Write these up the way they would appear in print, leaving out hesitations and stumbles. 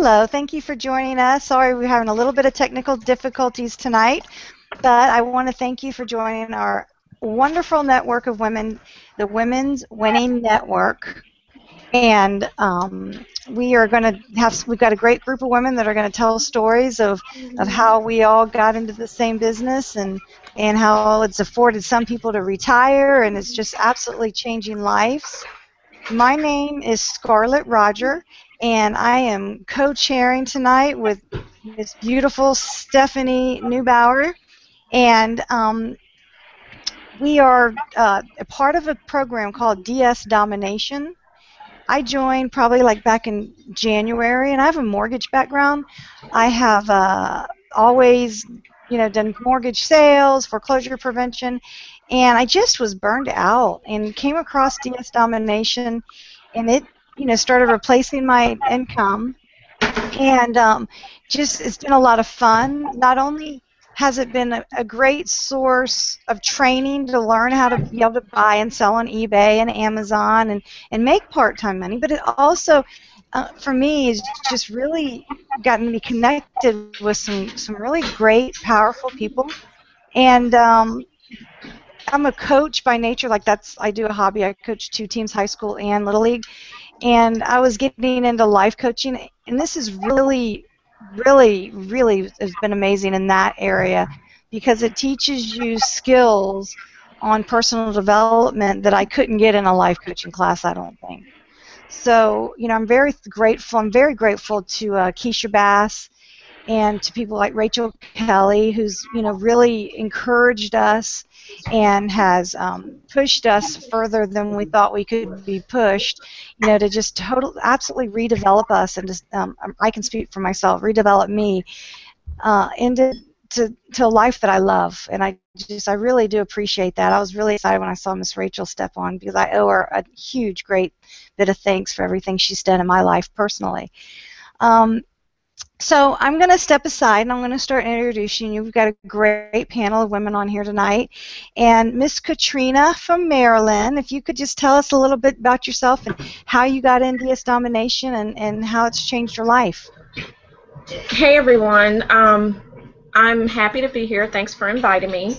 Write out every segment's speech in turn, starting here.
Hello, thank you for joining us. Sorry, we're having a little bit of technical difficulties tonight, but I want to thank you for joining our wonderful network of women, the Women's Winning Network. And we are going to we've got a great group of women that are going to tell stories of how we all got into the same business and how it's afforded some people to retire, and it's just absolutely changing lives. My name is Scarlett Roger, and I am co-chairing tonight with Miss beautiful Stephanie Neubauer, and we are a part of a program called DS Domination. I joined probably like back in January, and I have a mortgage background. I have always, done mortgage sales, foreclosure prevention, and I just was burned out and came across DS Domination, and it, started replacing my income, and just it's been a lot of fun. Not only has it been a great source of training to learn how to be able to buy and sell on eBay and Amazon and make part-time money, but it also, for me, has just really gotten me connected with some really great, powerful people. And I'm a coach by nature. Like I do a hobby. I coach two teams, high school and little league. And I was getting into life coaching, and this is really, really, really has been amazing in that area because it teaches you skills on personal development that I couldn't get in a life coaching class, I don't think. So, I'm very grateful. I'm very grateful to Keisha Bass and to people like Rachel Kelly, who's really encouraged us and has pushed us further than we thought we could be pushed. To just absolutely redevelop us and just I can speak for myself, redevelop me into to a life that I love, and I really do appreciate that. I was really excited when I saw Miss Rachel step on because I owe her a huge, great bit of thanks for everything she's done in my life personally. So I'm going to step aside and I'm going to start introducing you. We've got a great panel of women on here tonight. And Miss Katrina from Maryland, if you could just tell us a little bit about yourself and how you got into DS Domination and how it's changed your life. Hey everyone, I'm happy to be here. Thanks for inviting me.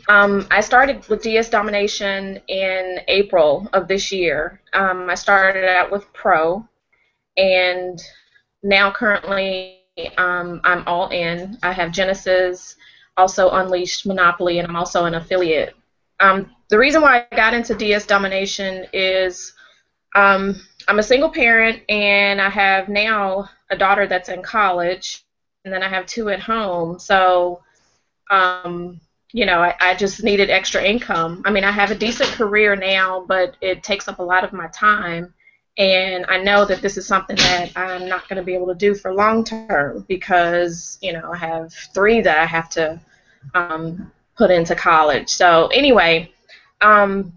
I started with DS Domination in April of this year. I started out with Pro, and now currently I'm all in. I have Genesis, also Unleashed, Monopoly, and I'm also an affiliate. The reason why I got into DS Domination is I'm a single parent, and I have now a daughter that's in college, and then I have two at home. So, I just needed extra income. I mean, I have a decent career now, but it takes up a lot of my time. And I know that this is something that I'm not going to be able to do for long term because, I have three that I have to put into college. So anyway, I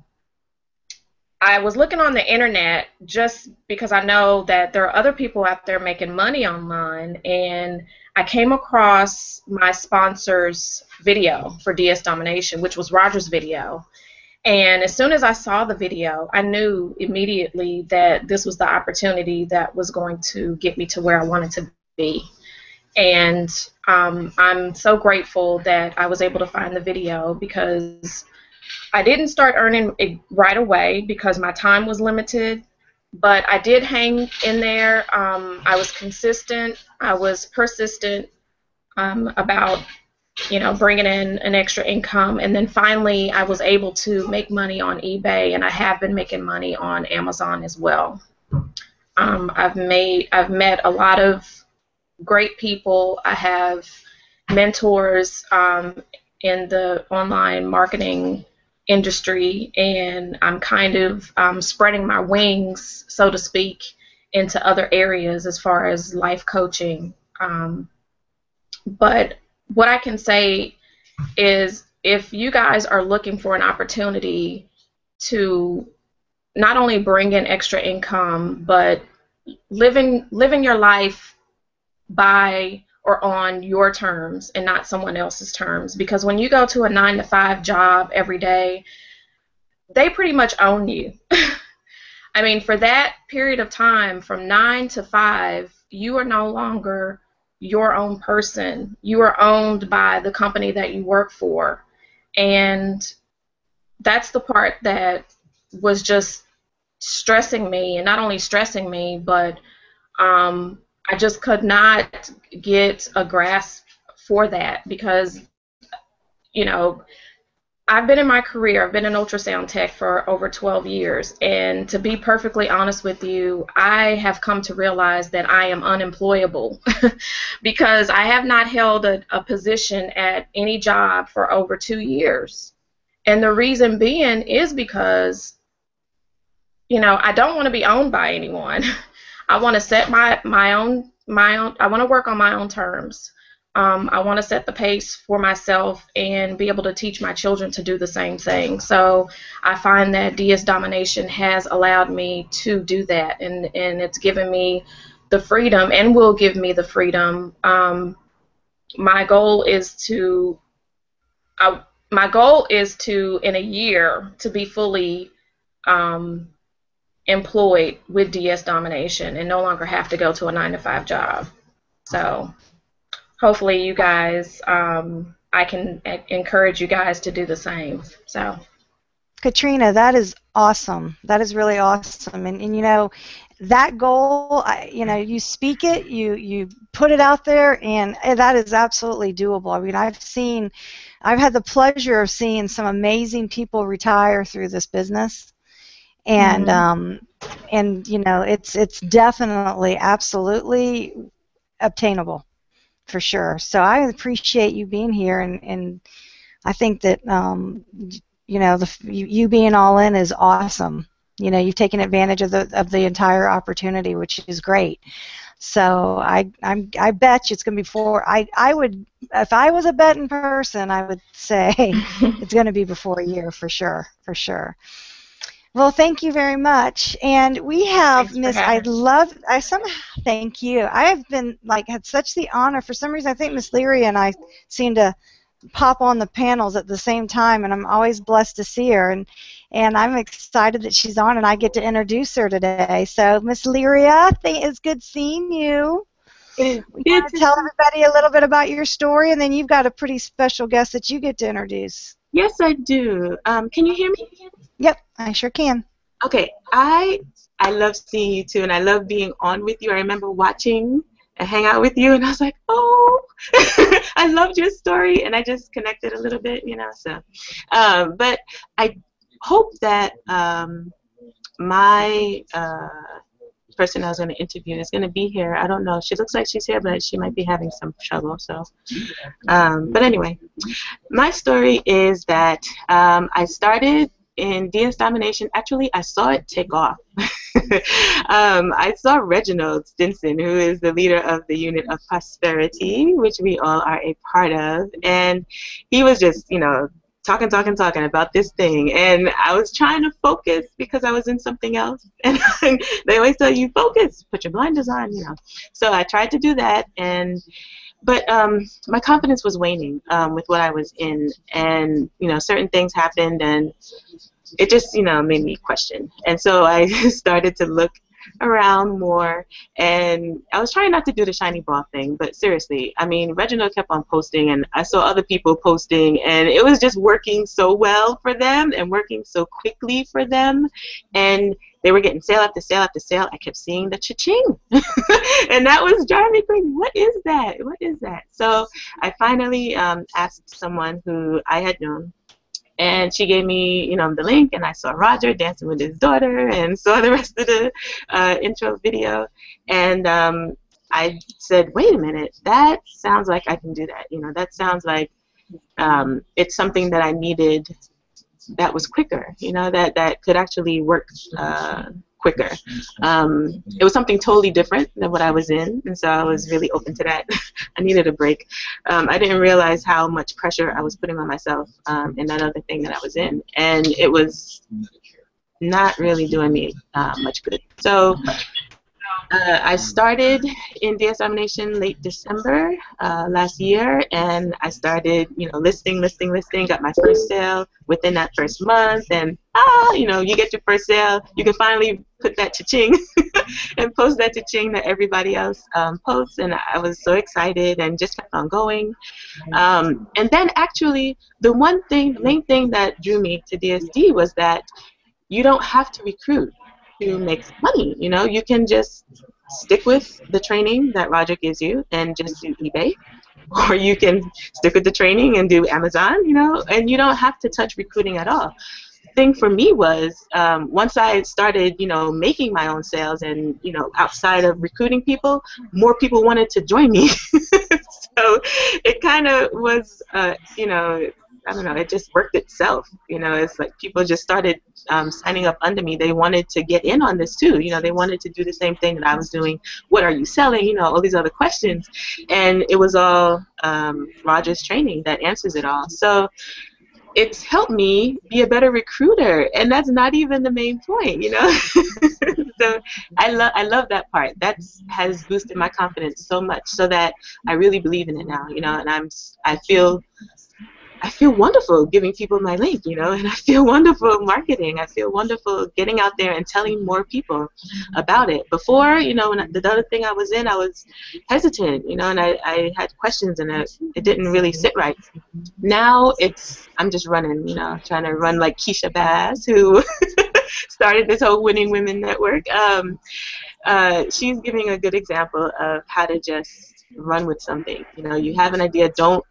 was looking on the internet just because I know that there are other people out there making money online, and I came across my sponsor's video for DS Domination, which was Roger's video. And as soon as I saw the video, I knew immediately that this was the opportunity that was going to get me to where I wanted to be. And I'm so grateful that I was able to find the video because I didn't start earning it right away because my time was limited, but I did hang in there. I was consistent. I was persistent about bringing in an extra income, and then finally I was able to make money on eBay, and I have been making money on Amazon as well. I've met a lot of great people. I have mentors in the online marketing industry, and I'm kind of spreading my wings, so to speak, into other areas as far as life coaching. But what I can say is if you guys are looking for an opportunity to not only bring in extra income, but living your life by or on your terms and not someone else's terms, because when you go to a 9-to-5 job every day, they pretty much own you. I mean, for that period of time from 9 to 5, you are no longer your own person. You are owned by the company that you work for. And that's the part that was just stressing me, and not only stressing me, but I just could not get a grasp for that because, you know, I've been in my career, I've been an ultrasound tech for over 12 years, and to be perfectly honest with you, I have come to realize that I am unemployable because I have not held a position at any job for over 2 years. And the reason being is because, I don't want to be owned by anyone. I want to set my own. I want to work on my own terms. I want to set the pace for myself and be able to teach my children to do the same thing. So I find that DS domination has allowed me to do that, and it's given me the freedom, and will give me the freedom. My goal is to, in a year, to be fully employed with DS domination and no longer have to go to a 9-to-5 job. So hopefully you guys, I can encourage you guys to do the same. So, Katrina, that is awesome. That is really awesome. And that goal, you speak it, you put it out there, and that is absolutely doable. I mean, I've had the pleasure of seeing some amazing people retire through this business. And it's definitely absolutely obtainable for sure. So I appreciate you being here, and I think that you being all in is awesome. You've taken advantage of the entire opportunity, which is great. So I bet you it's going to be I would, if I was a betting person, I would say it's going to be before a year for sure, for sure. Well, thank you very much. And we have Miss. Thank you. I have been had such the honor. For some reason, I think Miss Leary and I seem to pop on the panels at the same time, and I'm always blessed to see her. And I'm excited that she's on, and I get to introduce her today. So, Miss Leary, it's good seeing you. You want to tell everybody a little bit about your story, and then you've got a pretty special guest that you get to introduce. Yes, I do. Can you hear me? Yep, I sure can. Okay, I love seeing you too, and I love being on with you. I remember watching and hang out with you, and I was like, oh, I loved your story, and I just connected a little bit, So, but I hope that my person I was going to interview is going to be here. I don't know. She looks like she's here, but she might be having some trouble. So, but anyway, my story is that I started in DS domination. Actually, I saw it take off. I saw Reginald Stinson, who is the leader of the unit of prosperity, which we all are a part of, and he was just, talking about this thing, and I was trying to focus because I was in something else, and they always tell you, focus, put your blinders on, So I tried to do that, but my confidence was waning with what I was in, and certain things happened, and it just made me question. And so I started to look around more, and I was trying not to do the shiny ball thing, but seriously, I mean, Reginald kept on posting, and I saw other people posting, and it was just working so well for them and working so quickly for them, and they were getting sale after sale after sale. I kept seeing the cha-ching, and that was driving me crazy. What is that? What is that? So I finally asked someone who I had known, and she gave me, the link, and I saw Roger dancing with his daughter, and saw the rest of the intro video, and I said, wait a minute, that sounds like I can do that. That sounds like it's something that I needed that was quicker, that could actually work quicker. It was something totally different than what I was in, and so I was really open to that. I needed a break. I didn't realize how much pressure I was putting on myself in that other thing that I was in, and it was not really doing me much good. So I started in DS domination late December last year, and I started, listing, got my first sale within that first month, and you get your first sale, you can finally put that cha-ching and post that to Ching that everybody else posts, and I was so excited and just kept on going. And then actually, the main thing that drew me to DSD was that you don't have to recruit to make money. You know, you can just stick with the training that Roger gives you and just do eBay, or you can stick with the training and do Amazon, you know, and you don't have to touch recruiting at all. Thing for me was once I started, you know, making my own sales and, you know, outside of recruiting people, more people wanted to join me. So it kind of was, you know, I don't know, it just worked itself. You know, it's like people just started signing up under me. They wanted to get in on this too. You know, they wanted to do the same thing that I was doing. What are you selling? You know, all these other questions. And it was all Roger's training that answers it all. So it's helped me be a better recruiter, and that's not even the main point, you know. So I love that part. That has boosted my confidence so much, so that I really believe in it now, you know. And I feel wonderful giving people my link, you know, and I feel wonderful marketing. I feel wonderful getting out there and telling more people about it. Before, you know, when the other thing I was in, I was hesitant, you know, and I had questions, and it didn't really sit right. Now I'm just running, you know, trying to run like Keisha Bass, who started this whole Winning Women Network. She's giving a good example of how to just run with something. You know, you have an idea, don't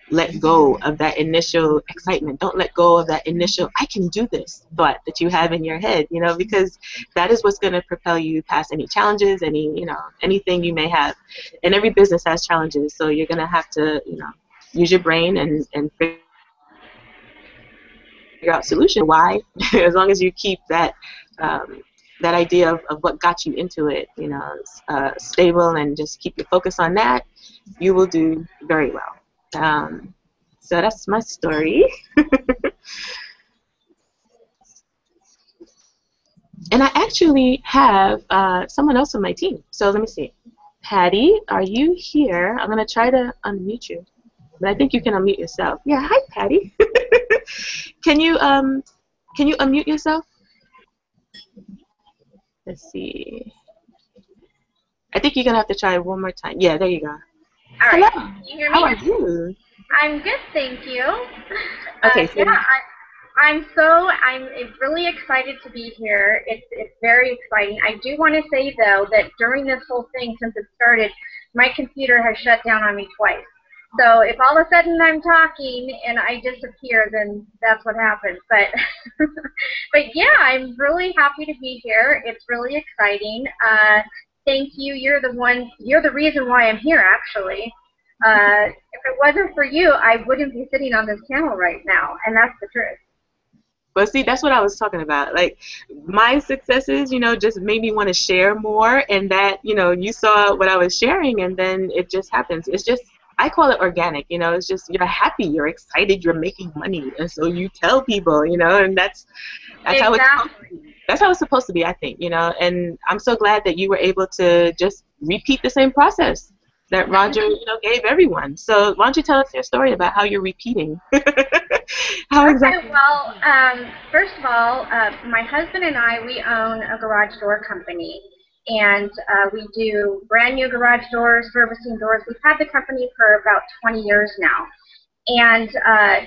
let go of that initial excitement. Don't let go of that initial I can do this thought that you have in your head, you know, because that is what's going to propel you past any challenges, anything you may have. And every business has challenges, so you're going to have to, you know, use your brain and figure out solution. Why? As long as you keep that that idea of what got you into it, you know, stable, and just keep your focus on that, you will do very well. So that's my story. And I actually have someone else on my team. So let me see. Patty, are you here? I'm going to try to unmute you. But I think you can unmute yourself. Yeah, hi, Patty. Can you unmute yourself? Let's see. I think you're going to have to try one more time. Yeah, there you go. All right. Hello. Can you hear me? How are you? I'm good, thank you. Okay. So yeah, I'm really excited to be here. It's very exciting. I do want to say, though, that during this whole thing, since it started, my computer has shut down on me twice. So if all of a sudden I'm talking and I disappear, then that's what happens. But but yeah, I'm really happy to be here. It's really exciting. Thank you. You're the reason why I'm here, actually. If it wasn't for you, I wouldn't be sitting on this panel right now, and that's the truth. But see, that's what I was talking about. Like, my successes, you know, just made me want to share more, and that, you know, you saw what I was sharing, and then it just happens. It's just, I call it organic, you know. It's just, you're happy, you're excited, you're making money, and so you tell people, you know, and that's exactly. how it's supposed to be. That's how it's supposed to be, I think, you know. And I'm so glad that you were able to just repeat the same process that Roger, you know, gave everyone. So why don't you tell us your story about how you're repeating? How exactly? Okay, well, first of all, my husband and I, we own a garage door company, and we do brand new garage doors, servicing doors. We've had the company for about 20 years now. And,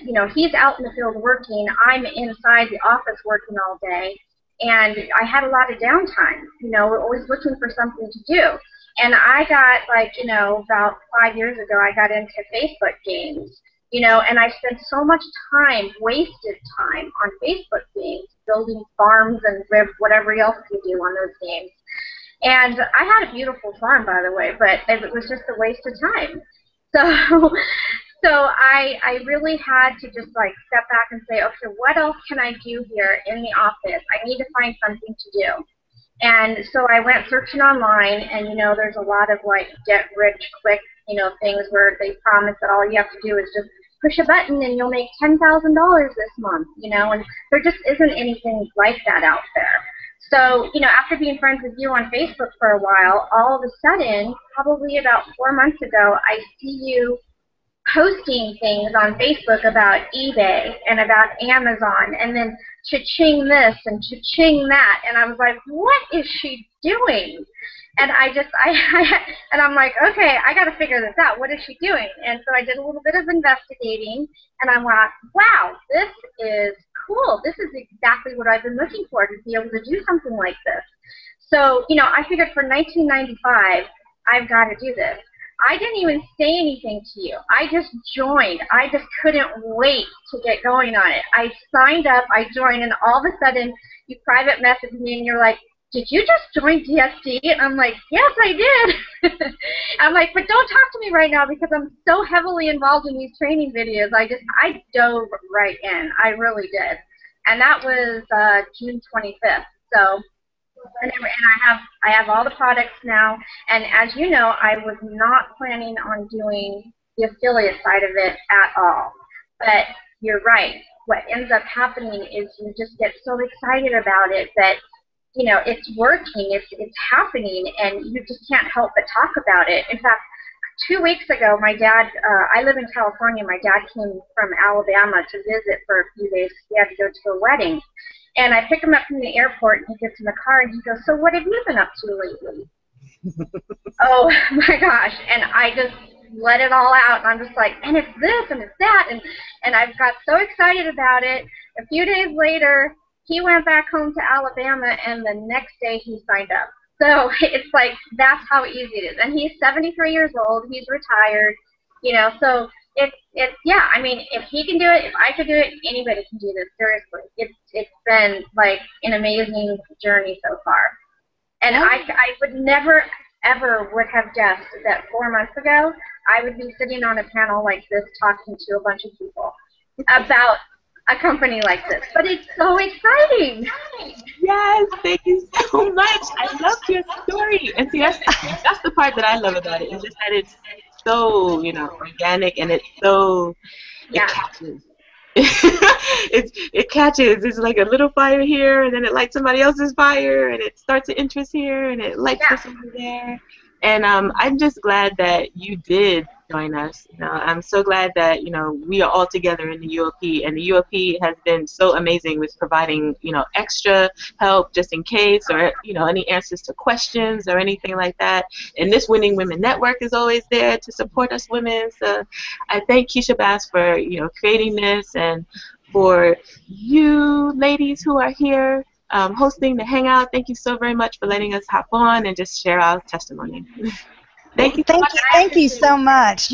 you know, he's out in the field working. I'm inside the office working all day. And I had a lot of downtime. You know, we're always looking for something to do. And I got, like, you know, about 5 years ago, I got into Facebook games, you know, and I spent so much time, wasted time on Facebook games, building farms and whatever else you do on those games. And I had a beautiful farm, by the way, but it was just a waste of time. So I really had to just, like, step back and say, okay, what else can I do here in the office? I need to find something to do. And so I went searching online, and, you know, there's a lot of, like, get rich quick, you know, things where they promise that all you have to do is just push a button and you'll make $10,000 this month, you know, and there just isn't anything like that out there. So, you know, after being friends with you on Facebook for a while, all of a sudden, probably about 4 months ago, I see you posting things on Facebook about eBay and about Amazon, and then cha-ching this and cha-ching that, and I was like, what is she doing? And and I'm like, okay, I got to figure this out. What is she doing? And so I did a little bit of investigating, and I went, wow, this is cool. This is exactly what I've been looking for, to be able to do something like this. So, I figured for 1995, I've got to do this. I didn't even say anything to you. I just joined. I just couldn't wait to get going on it. I signed up, I joined, and all of a sudden, you private messaged me, and you're like, did you just join DSD? And I'm like, yes, I did. I'm like, but don't talk to me right now because I'm so heavily involved in these training videos. I dove right in. I really did. And that was June 25th. So, and I have all the products now. And as you know, I was not planning on doing the affiliate side of it at all. But you're right. What ends up happening is you just get so excited about it that it's working, it's happening, and you just can't help but talk about it. In fact, 2 weeks ago, my dad, I live in California, my dad came from Alabama to visit for a few days. He had to go to a wedding. And I pick him up from the airport, and he gets in the car, and he goes, so what have you been up to lately? Oh, my gosh. And I just let it all out, and I'm just like, and it's this, and it's that, and I've got so excited about it. A few days later, he went back home to Alabama, and the next day he signed up. So it's like, that's how easy it is. And he's 73 years old. He's retired, so yeah, I mean, if he can do it, if I could do it, anybody can do this, seriously. It's been, like, an amazing journey so far. And I would never, ever would have guessed that 4 months ago I would be sitting on a panel like this talking to a bunch of people about a company like this, but it's so exciting. Yes, thank you so much. I love your story. And see, that's the part that I love about it, is just that it's so, organic, and it's so, it catches. it catches. It's like a little fire here, and then it lights somebody else's fire, and it starts an interest here, and it lights this over there. And I'm just glad that you did join us. I'm so glad that we are all together in the UOP, and the UOP has been so amazing with providing extra help just in case, or any answers to questions or anything like that. And this Winning Women Network is always there to support us women. So I thank Keisha Bass for creating this, and for you ladies who are here hosting the Hangout. Thank you so very much for letting us hop on and just share our testimony. Thank you. Thank you so much.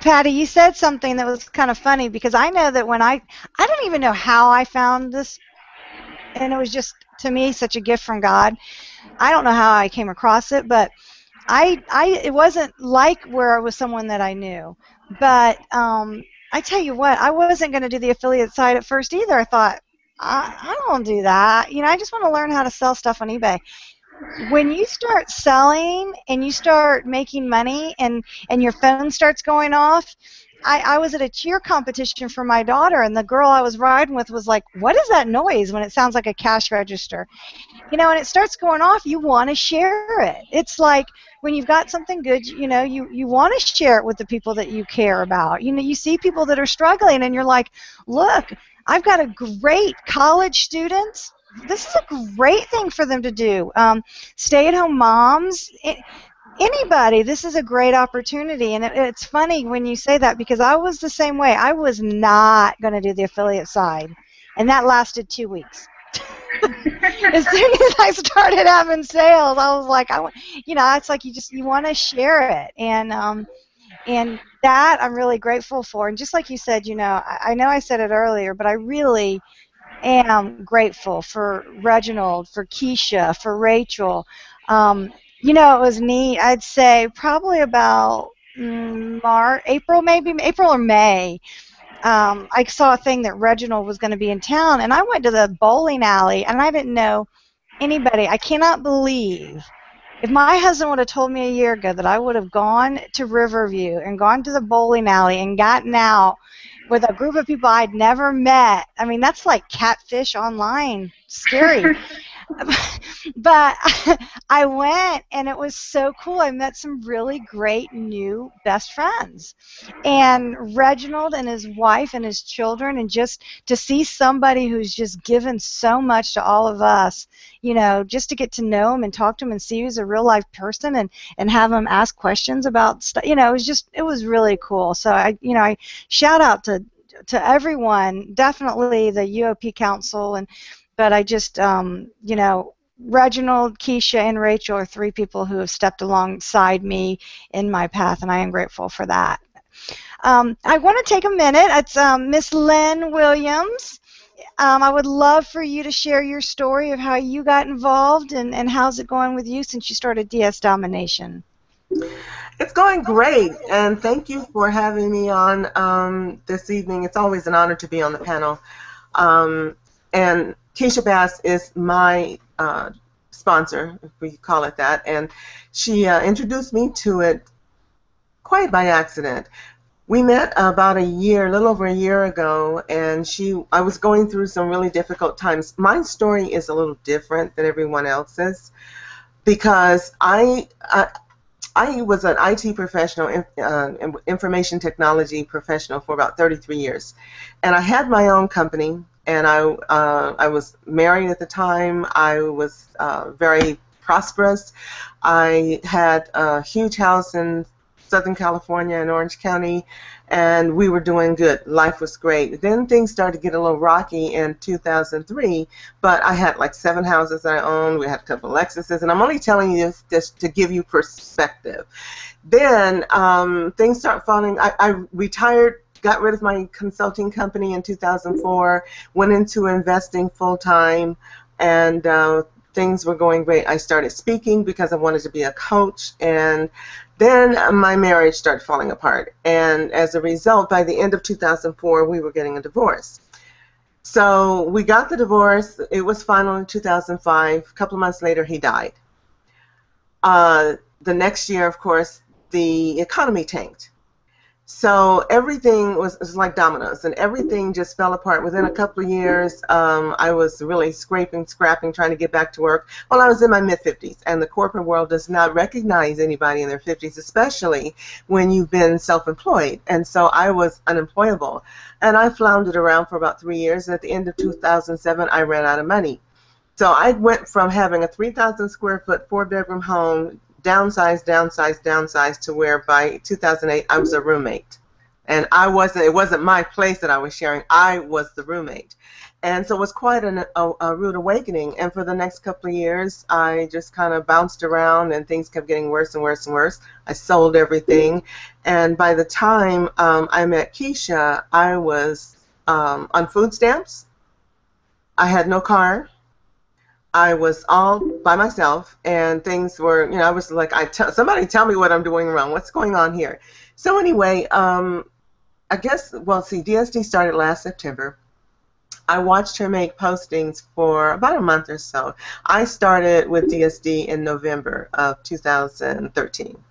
Patty, you said something that was kind of funny, because I know that when I don't even know how I found this, and it was just, to me, such a gift from God. I don't know how I came across it, but it wasn't like where I was someone that I knew. But I tell you what, I wasn't going to do the affiliate side at first either. I thought, I don't do that. I just want to learn how to sell stuff on eBay. When you start selling and you start making money, and your phone starts going off, I was at a cheer competition for my daughter, and the girl I was riding with was like, what is that noise when it sounds like a cash register? And it starts going off, you want to share it. It's like when you've got something good, you want to share it with the people that you care about. You see people that are struggling, and you're like, look, I've got a great college students. This is a great thing for them to do. Stay-at-home moms, anybody, this is a great opportunity. And it's funny when you say that, because I was the same way. I was not going to do the affiliate side, and that lasted 2 weeks. As soon as I started having sales, I was like, it's like you want to share it, and that I'm really grateful for. And just like you said, I know I said it earlier, but I really am grateful for Reginald, for Keisha, for Rachel. It was neat. I'd say probably about April or May. I saw a thing that Reginald was going to be in town, and I went to the bowling alley, and I didn't know anybody. I cannot believe, if my husband would have told me a year ago that I would have gone to Riverview and gone to the bowling alley and gotten out with a group of people I'd never met. I mean, that's like catfish online. Scary. But I went and it was so cool. I met some really great new best friends. And Reginald and his wife and his children, and just to see somebody who's just given so much to all of us, just to get to know him and talk to him and see who's a real life person, and have him ask questions about stuff, it was really cool. So I shout out to everyone, definitely the UOP Council, but I just, Reginald, Keisha, and Rachel are three people who have stepped alongside me in my path, and I am grateful for that. I want to take a minute. It's Miss Lynn Williams. I would love for you to share your story of how you got involved, and how's it going with you since you started DS Domination. It's going great, and thank you for having me on this evening. It's always an honor to be on the panel. And Keisha Bass is my sponsor, if we call it that, and she introduced me to it quite by accident. We met about a little over a year ago, and I was going through some really difficult times. My story is a little different than everyone else's because I was an IT professional, information technology professional for about 33 years, and I had my own company. And I was married at the time. I was very prosperous. I had a huge house in Southern California in Orange County, and we were doing good. Life was great. Then things started to get a little rocky in 2003, but I had like 7 houses I owned. We had a couple of Lexuses, and I'm only telling you this to give you perspective. Then things start falling. I retired, got rid of my consulting company in 2004, went into investing full-time, and things were going great. I started speaking because I wanted to be a coach, and then my marriage started falling apart. And as a result, by the end of 2004, we were getting a divorce. So we got the divorce. It was final in 2005. A couple of months later, he died. The next year, of course, the economy tanked. So everything was like dominoes, and everything just fell apart. Within a couple of years, I was really scraping, scrapping, trying to get back to work. Well, I was in my mid-50s, and the corporate world does not recognize anybody in their 50s, especially when you've been self-employed. And so I was unemployable. And I floundered around for about 3 years, and at the end of 2007, I ran out of money. So I went from having a 3,000 square foot, 4-bedroom home, downsized to where by 2008 I was a roommate, and it wasn't my place that I was sharing. I was the roommate, and so it was quite a rude awakening. And for the next couple of years, I just kind of bounced around, and things kept getting worse and worse and worse. I sold everything, and by the time I met Keisha, I was on food stamps. I had no car. I was all by myself, and things were, I was like, somebody tell me what I'm doing wrong. What's going on here? So anyway, I guess, DSD started last September. I watched her make postings for about a month or so. I started with DSD in November of 2013.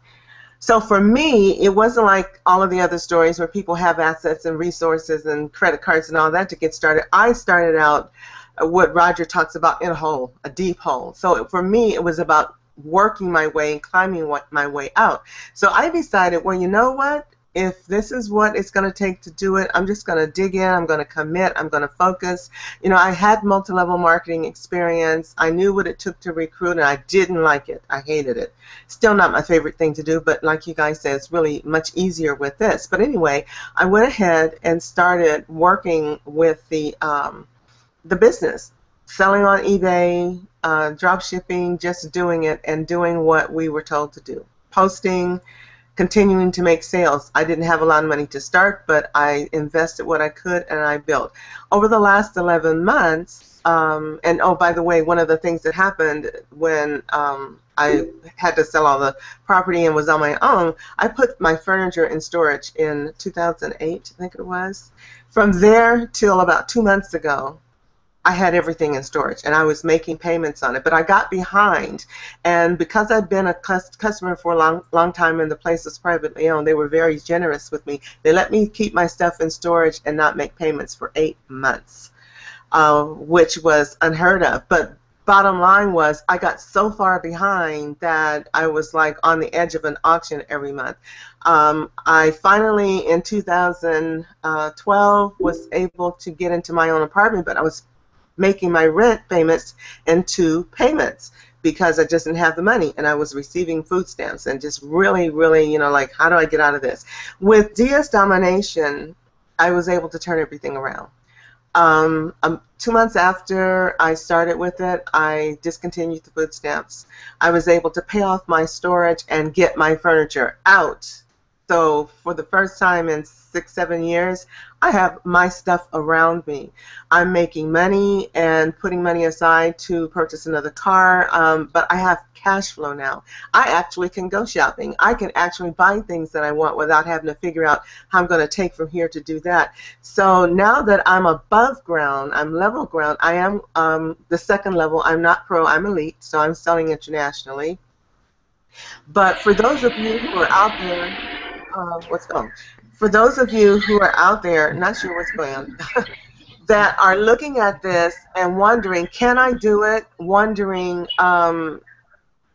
So for me, it wasn't like all of the other stories where people have assets and resources and credit cards and all that to get started. I started out what Roger talks about in a hole, a deep hole. So for me, it was about working my way and climbing my way out. So I decided, well, you know what? If this is what it's going to take to do it, I'm just going to dig in. I'm going to commit. I'm going to focus. I had multi-level marketing experience. I knew what it took to recruit, and I didn't like it. I hated it. Still not my favorite thing to do, but like you guys said, it's really much easier with this. But anyway, I went ahead and started working with the business, selling on eBay, drop shipping, just doing it and doing what we were told to do. Posting, continuing to make sales. I didn't have a lot of money to start, but I invested what I could, and I built. Over the last 11 months, and oh, by the way, one of the things that happened when I had to sell all the property and was on my own, I put my furniture in storage in 2008, I think it was. From there till about 2 months ago, I had everything in storage, and I was making payments on it, but I got behind, and because I'd been a customer for a long time and the place was privately owned, they were very generous with me. They let me keep my stuff in storage and not make payments for 8 months, which was unheard of, but bottom line was I got so far behind that I was like on the edge of an auction every month. I finally, in 2012, was able to get into my own apartment, but I was making my rent payments in 2 payments because I just didn't have the money, and I was receiving food stamps and just really, really, like, how do I get out of this? With DS Domination, I was able to turn everything around. 2 months after I started with it, I discontinued the food stamps. I was able to pay off my storage and get my furniture out. So for the first time in 6, 7 years, I have my stuff around me. I'm making money and putting money aside to purchase another car, but I have cash flow now. I actually can go shopping. I can actually buy things that I want without having to figure out how I'm going to take from here to do that. So now that I'm above ground, I'm level ground, I am the second level. I'm not pro, I'm elite, so I'm selling internationally. But for those of you who are out there, for those of you who are out there, not sure what's going on, that are looking at this and wondering, can I do it? Wondering where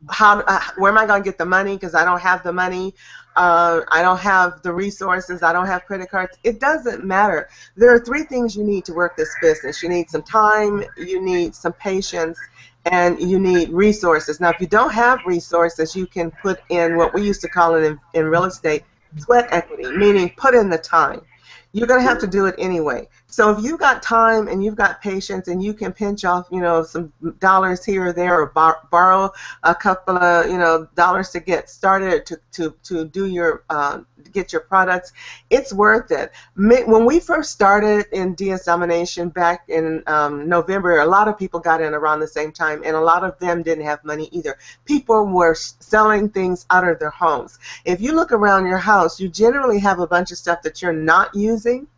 am I going to get the money, because I don't have the money. I don't have the resources. I don't have credit cards. It doesn't matter. There are 3 things you need to work this business. You need some time, you need some patience, and you need resources. Now, if you don't have resources, you can put in what we used to call it in real estate, sweat equity, meaning put in the time. You're going to have to do it anyway. So if you've got time and you've got patience and you can pinch off, some dollars here or there, or borrow a couple of, dollars to get started, to do your get your products, it's worth it. When we first started in DS Domination back in November, a lot of people got in around the same time, and a lot of them didn't have money either. People were selling things out of their homes. If you look around your house, you generally have a bunch of stuff that you're not using.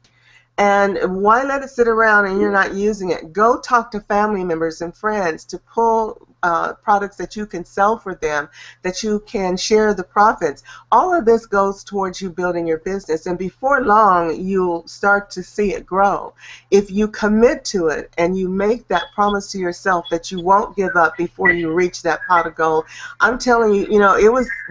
And why let it sit around and you're not using it? Go talk to family members and friends to pull products that you can sell for them, that you can share the profits. All of this goes towards you building your business, and before long you'll start to see it grow. If you commit to it and you make that promise to yourself that you won't give up before you reach that pot of gold, I'm telling you,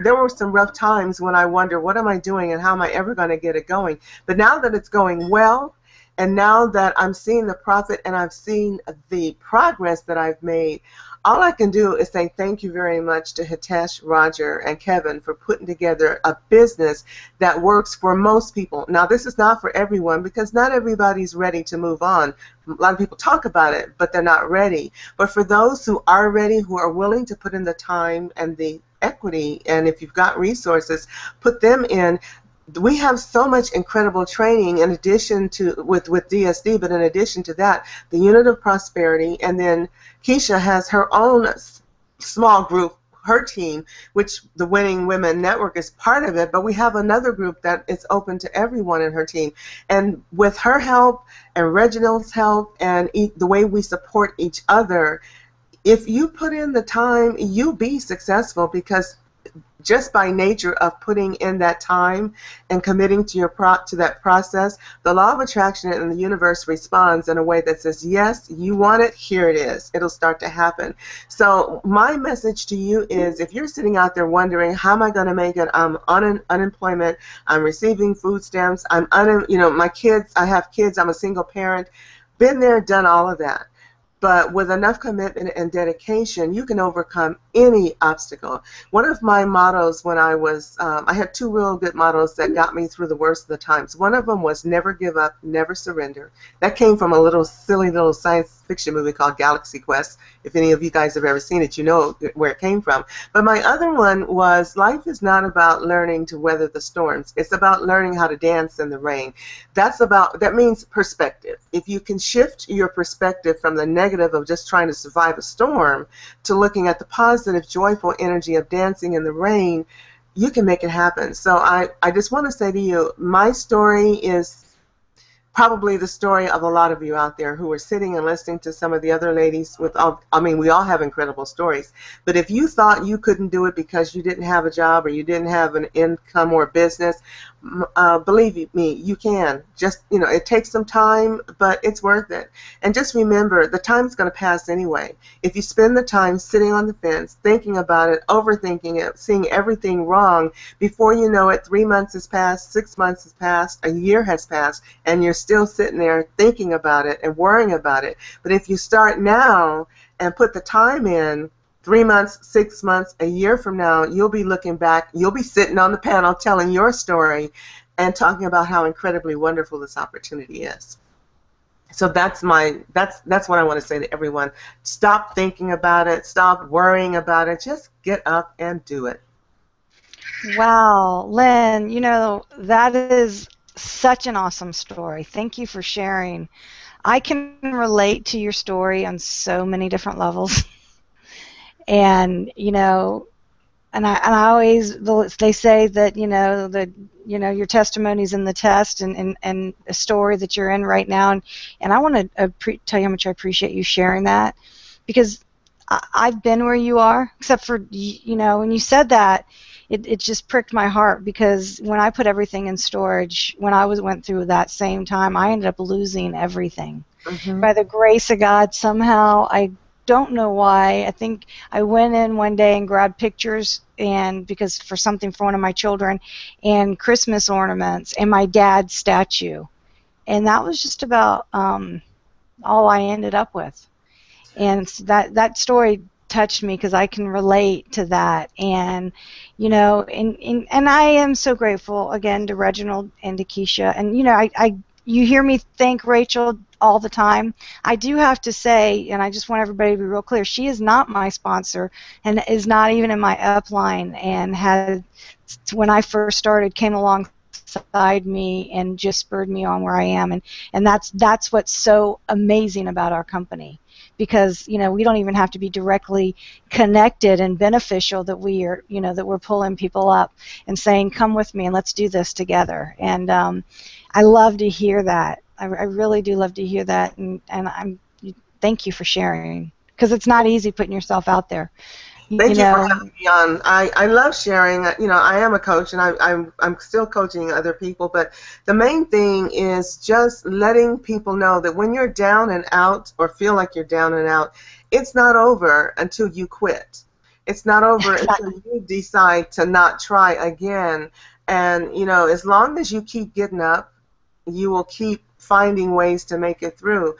there were some rough times when I wonder, what am I doing and how am I ever going to get it going? But now that it's going well, and now that I'm seeing the profit and I've seen the progress that I've made, all I can do is say thank you very much to Hitesh, Roger, and Kevin for putting together a business that works for most people. Now, this is not for everyone, because not everybody's ready to move on. A lot of people talk about it, but they're not ready. But for those who are ready, who are willing to put in the time and the equity, and if you've got resources, put them in. We have so much incredible training in addition to with DSD, but in addition to that, the Unit of Prosperity, and then Keisha has her own small group, her team, which the Winning Women Network is part of it, but we have another group that is open to everyone in her team. And with her help and Reginald's help and the way we support each other, if you put in the time, you'll be successful, because just by nature of putting in that time and committing to that process, the law of attraction in the universe responds in a way that says, yes, you want it, here it is. It'll start to happen. So my message to you is, if you're sitting out there wondering, how am I going to make it? I'm on unemployment. I'm receiving food stamps. My kids, I have kids. I'm a single parent. Been there, done all of that. But with enough commitment and dedication, you can overcome any obstacle. One of my mottos when I had 2 real good mottos that got me through the worst of the times. One of them was never give up, never surrender. That came from a silly little science fiction movie called Galaxy Quest. If any of you guys have ever seen it, you know where it came from. But my other one was, life is not about learning to weather the storms. It's about learning how to dance in the rain. That means perspective. If you can shift your perspective from the negative of just trying to survive a storm to looking at the positive, joyful energy of dancing in the rain, you can make it happen. So I just want to say to you, my story is probably the story of a lot of you out there who are sitting and listening to some of the other ladies with all, I mean, we all have incredible stories. But if you thought you couldn't do it because you didn't have a job or you didn't have an income or business, believe me, you can. Just, you know, it takes some time, but it's worth it. And just remember, the time's going to pass anyway. If you spend the time sitting on the fence, thinking about it, overthinking it, seeing everything wrong, before you know it, 3 months has passed, 6 months has passed, a year has passed, and you're still sitting there thinking about it and worrying about it. But if you start now and put the time in, 3 months, 6 months, a year from now, you'll be looking back, you'll be sitting on the panel telling your story and talking about how incredibly wonderful this opportunity is. So that's what I want to say to everyone. Stop thinking about it, stop worrying about it, just get up and do it. Wow, Lynn, you know, that is such an awesome story. Thank you for sharing. I can relate to your story on so many different levels. And, you know, and I always, they say that, your testimony's in the test, and a story that you're in right now. And I want to tell you how much I appreciate you sharing that, because I've been where you are, except for, when you said that, it just pricked my heart, because when I put everything in storage, when I went through that same time, I ended up losing everything. Mm-hmm. By the grace of God, somehow, I don't know why. I think I went in one day and grabbed pictures, and because for something for one of my children, and Christmas ornaments, and my dad's statue, and that was just about all I ended up with. And that story touched me, because I can relate to that. And and I am so grateful again to Reginald and to Keisha. And you hear me thank Rachel all the time. I do have to say, and I just want everybody to be real clear, she is not my sponsor and is not even in my upline, and had, when I first started, came alongside me and just spurred me on where I am. And that's what's so amazing about our company, because we don't even have to be directly connected and beneficial, that we are, that we're pulling people up and saying, come with me and let's do this together. And I love to hear that. I really do love to hear that, and thank you for sharing, because it's not easy putting yourself out there. Thank you for having me on. I love sharing. I am a coach, and I'm still coaching other people. But the main thing is just letting people know that when you're down and out, or feel like you're down and out, it's not over until you quit. It's not over until you decide to not try again. And as long as you keep getting up, you will keep finding ways to make it through.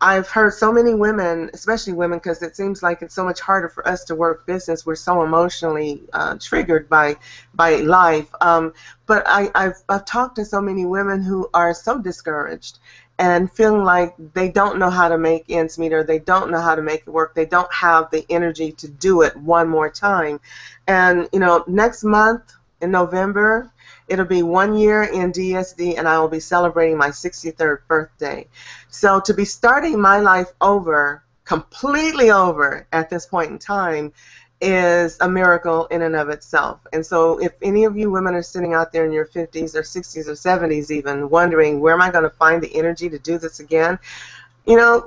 I've heard so many women, especially women, because it seems like it's so much harder for us to work business. We're so emotionally triggered by life. But I've talked to so many women who are so discouraged and feeling like they don't know how to make ends meet, or they don't know how to make it work. They don't have the energy to do it one more time. And next month in November, it'll be 1 year in DSD, and I will be celebrating my 63rd birthday. So to be starting my life over, completely over at this point in time, is a miracle in and of itself. And so if any of you women are sitting out there in your 50s or 60s or 70s even, wondering, where am I going to find the energy to do this again?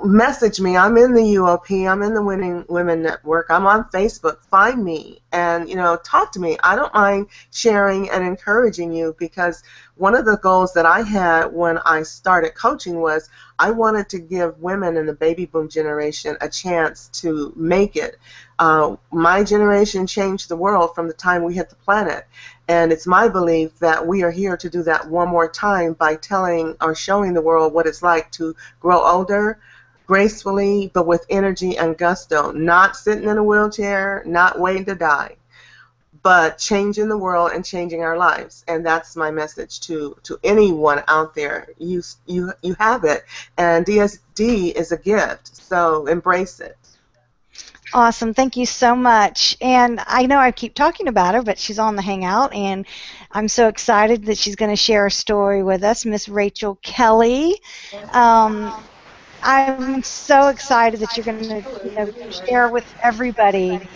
Message me. I'm in the UOP. I'm in the Winning Women Network. I'm on Facebook. Find me and, talk to me. I don't mind sharing and encouraging you, because one of the goals that I had when I started coaching was I wanted to give women in the baby boom generation a chance to make it. My generation changed the world from the time we hit the planet. And it's my belief that we are here to do that one more time by telling or showing the world what it's like to grow older, gracefully, but with energy and gusto, not sitting in a wheelchair, not waiting to die, but changing the world and changing our lives. And that's my message to anyone out there. You have it, and DSD is a gift, so embrace it. Awesome. Thank you so much. And I know I keep talking about her, but she's on the Hangout, and I'm so excited that she's going to share a story with us, Miss Rachel Kelly. I'm so excited that you're going to share with everybody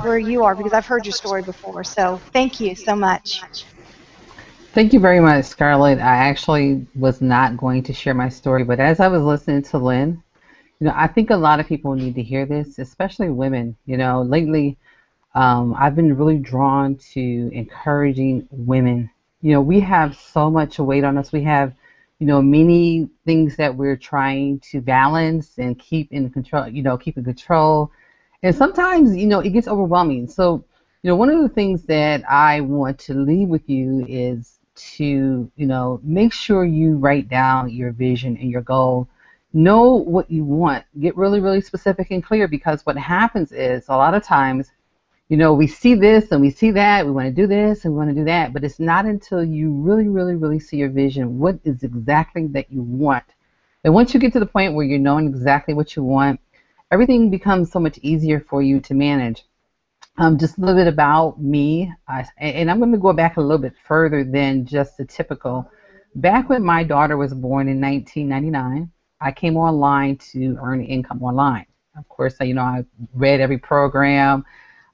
where you are, because I've heard your story before. So thank you so much. Thank you very much, Scarlett. I actually was not going to share my story, but as I was listening to Lynn, I think a lot of people need to hear this, especially women. Lately, I've been really drawn to encouraging women. We have so much weight on us. We have, many things that we're trying to balance and keep in control, keep in control. And sometimes, it gets overwhelming. So, one of the things that I want to leave with you is to, make sure you write down your vision and your goal. Know what you want. Get really, really specific and clear, because what happens is a lot of times, we see this and we see that, we want to do this and we want to do that, but it's not until you really, really, really see your vision, what is exactly that you want. And once you get to the point where you're knowing exactly what you want, everything becomes so much easier for you to manage. Just a little bit about me, and I'm going to go back a little bit further than just the typical. Back when my daughter was born in 1999, I came online to earn income online. Of course, I read every program,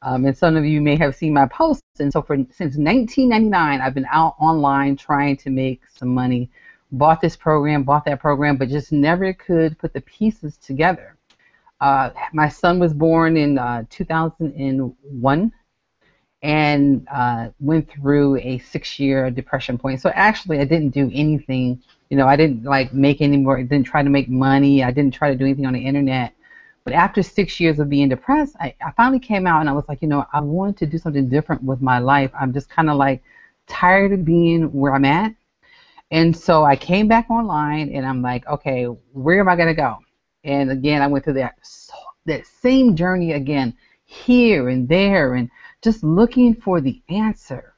and some of you may have seen my posts. And so since 1999, I've been out online trying to make some money. Bought this program, bought that program, but just never could put the pieces together. My son was born in 2001 and went through a 6-year depression point. So actually, I didn't do anything. I didn't make any more. I didn't try to make money. I didn't try to do anything on the internet. But after 6 years of being depressed, I finally came out and I was like, I want to do something different with my life. I'm just kind of tired of being where I'm at. And so I came back online and I'm like, okay, where am I going to go? And again, I went through that same journey again, here and there, and just looking for the answer.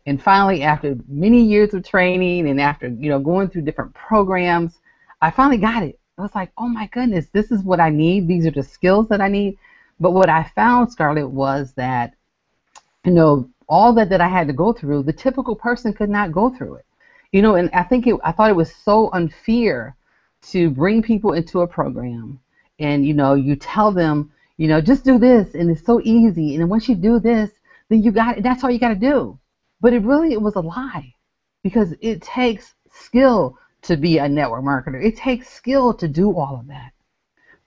And finally, after many years of training and after, going through different programs, I finally got it. I was like, oh my goodness, this is what I need. These are the skills that I need. But what I found, Scarlett, was that, all that I had to go through, the typical person could not go through it. And I thought it was so unfair to bring people into a program and, you tell them, just do this and it's so easy. And then once you do this, then that's all you got to do. But it was a lie, because it takes skill to be a network marketer. It takes skill to do all of that.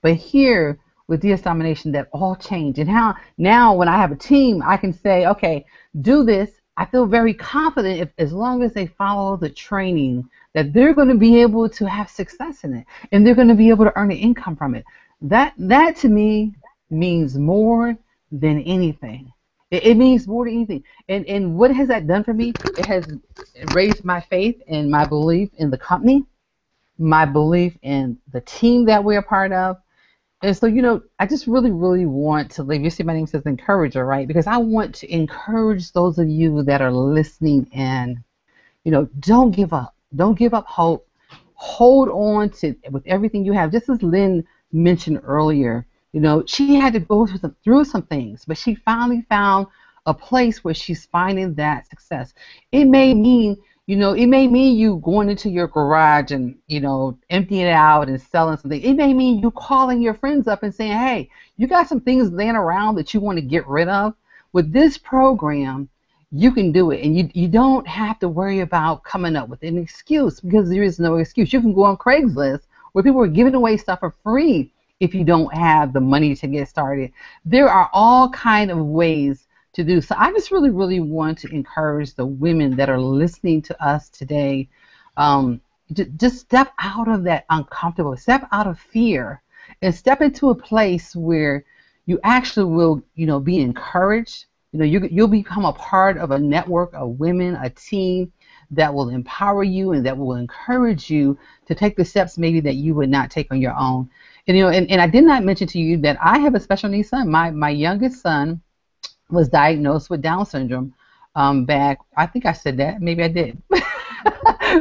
But here with DS Domination, that all changed. And how now when I have a team, I can say, okay, do this. I feel very confident as long as they follow the training, that they're going to be able to have success in it and they're going to be able to earn an income from it. That to me means more than anything. It means more than anything. And what has that done for me? It has raised my faith and my belief in the company, my belief in the team that we're a part of. And so, I just really, really want to leave. You see, my name says Encourager, right? Because I want to encourage those of you that are listening in. Don't give up. Don't give up hope. Hold on to with everything you have. Just as Lynn mentioned earlier, she had to go through some things, but she finally found a place where she's finding that success. It may mean, you going into your garage and, emptying it out and selling something. It may mean you calling your friends up and saying, hey, you got some things laying around that you want to get rid of. With this program, you can do it, and you don't have to worry about coming up with an excuse, because there is no excuse. You can go on Craigslist where people are giving away stuff for free if you don't have the money to get started. There are all kind of ways to do. So I just really, really want to encourage the women that are listening to us today, just step out of that uncomfortable, step out of fear, and step into a place where you actually will, be encouraged. You'll become a part of a network of women, a team that will empower you and that will encourage you to take the steps maybe that you would not take on your own. And I did not mention to you that I have a special needs son. My youngest son was diagnosed with Down syndrome back, I think I said that, maybe I did.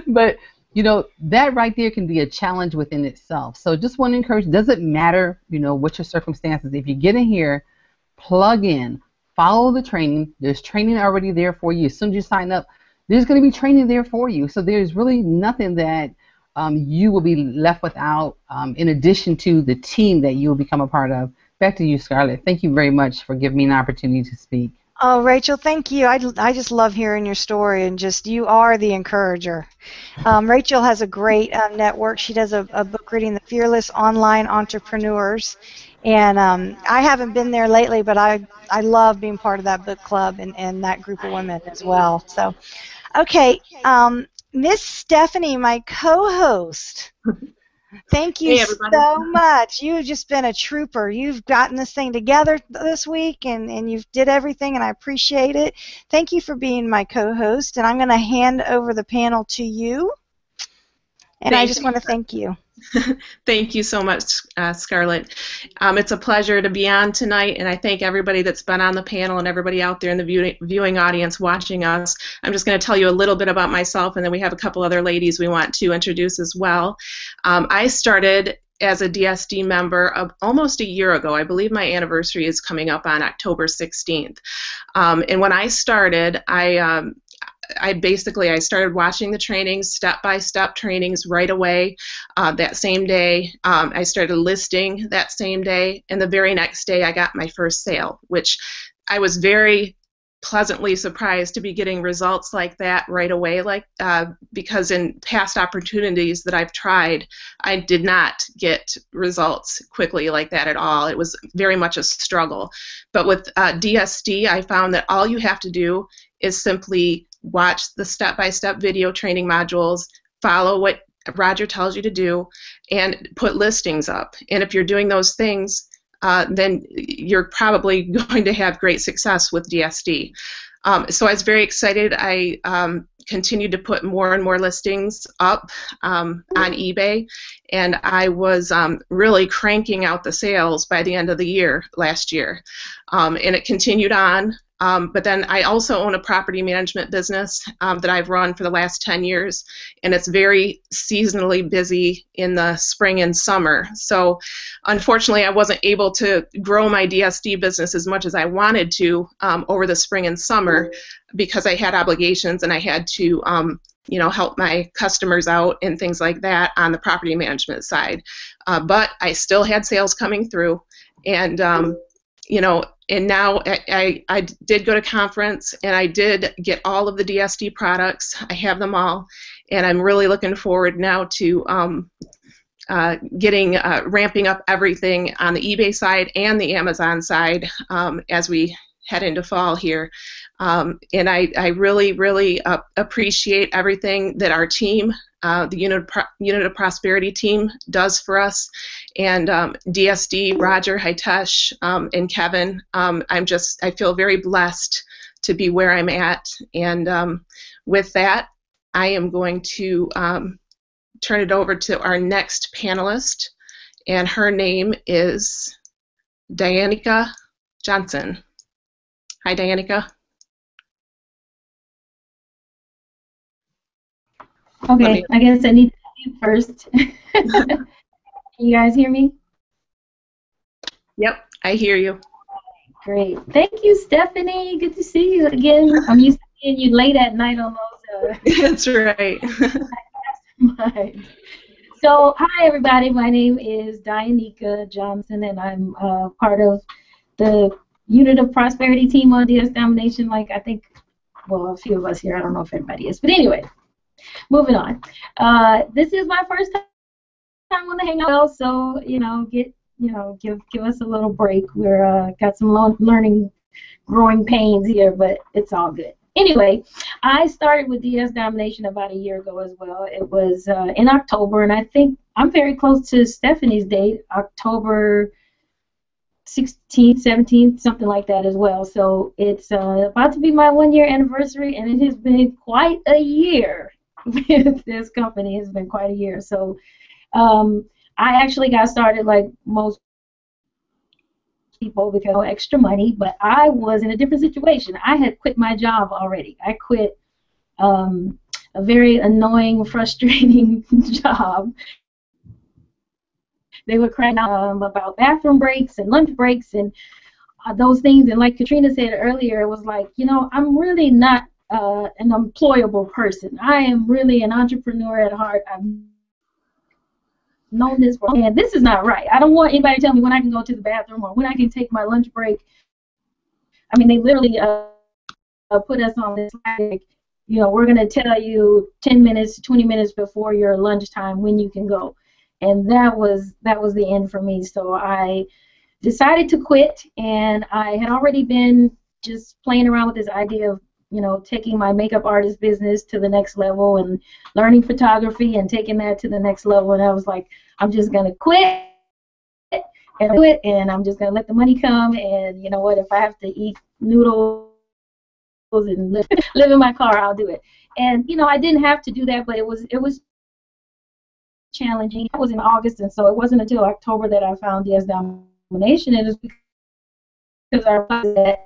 But, that right there can be a challenge within itself. So just want to encourage, doesn't matter, what your circumstances. If you get in here, plug in, follow the training. There's training already there for you. As soon as you sign up, there's going to be training there for you. So there's really nothing that you will be left without in addition to the team that you will become a part of. Back to you, Scarlett. Thank you very much for giving me an opportunity to speak. Oh, Rachel, thank you. I just love hearing your story, and just you are the encourager. Rachel has a great network. She does a book reading, The Fearless Online Entrepreneurs. And I haven't been there lately, but I love being part of that book club and that group of women as well. So, okay, Miss Stephanie, my co-host. Thank you Hey, everybody. so much. You've just been a trooper. You've gotten this thing together this week, and you've did everything, and I appreciate it. Thank you for being my co-host, and I'm going to hand over the panel to you, and I Thank just you. want to thank you. Thank you so much, Scarlett. It's a pleasure to be on tonight, and I thank everybody that's been on the panel and everybody out there in the viewing audience watching us. I'm just going to tell you a little bit about myself, and then we have a couple other ladies we want to introduce as well. I started as a DSD member of almost a year ago. I believe my anniversary is coming up on October 16th. And when I started, I started watching the trainings, step-by-step trainings right away. That same day, I started listing that same day, and the very next day I got my first sale, which I was very pleasantly surprised to be getting results like that right away, because in past opportunities that I've tried, I did not get results quickly like that at all. It was very much a struggle. But with DSD, I found that all you have to do is simply watch the step-by-step video training modules, follow what Roger tells you to do, and put listings up. And if you're doing those things, then you're probably going to have great success with DSD. So I was very excited. I continued to put more and more listings up on eBay, and I was really cranking out the sales by the end of the year last year. And it continued on. But then I also own a property management business that I've run for the last 10 years, and it's very seasonally busy in the spring and summer. So unfortunately, I wasn't able to grow my DSD business as much as I wanted to over the spring and summer because I had obligations and I had to help my customers out and things like that on the property management side. But I still had sales coming through, and and now I did go to conference, and I did get all of the DSD products. I have them all, and I'm really looking forward now to ramping up everything on the eBay side and the Amazon side as we head into fall here. And I really, really appreciate everything that our team, the Unit of Prosperity team, does for us. And DSD, Roger, Hitesh, and Kevin, I feel very blessed to be where I'm at. And with that, I am going to turn it over to our next panelist, and her name is Dianica Johnson. Hi, Dianica. Okay, I guess I need to speak first. Can you guys hear me? Yep, I hear you. Great. Thank you, Stephanie. Good to see you again. I'm used to seeing you late at night on those. That's right. So, hi, everybody. My name is Dianica Johnson, and I'm part of the Unit of Prosperity team on DS Domination. A few of us here. I don't know if everybody is. But anyway, moving on. This is my first time on the Hangout, so give us a little break. We're got some learning, growing pains here, but it's all good. Anyway, I started with DS Domination about a year ago as well. It was in October, and I think I'm very close to Stephanie's date, October 16th, 17th, something like that as well. So it's about to be my 1-year anniversary, and it has been quite a year with this company. It's been quite a year. So I actually got started like most people because of extra money, but I was in a different situation. I had quit my job already. I quit a very annoying, frustrating job. They were crying out about bathroom breaks and lunch breaks and those things. And like Katrina said earlier, it was like, I'm really not an employable person. I am really an entrepreneur at heart. I've known this for, and this is not right. I don't want anybody to tell me when I can go to the bathroom or when I can take my lunch break I mean, they literally put us on this, like, you know, we're going to tell you 10 minutes, 20 minutes before your lunchtime when you can go. And that was the end for me. So I decided to quit, and I had already been just playing around with this idea of, you know, taking my makeup artist business to the next level and learning photography and taking that to the next level. And I was like, I'm just going to quit and do it, and I'm just going to let the money come. And you know what, if I have to eat noodles and live in my car, I'll do it. And you know, I didn't have to do that, but it was challenging. It was in August, and so it wasn't until October that I found DS Domination, and it's because I realized that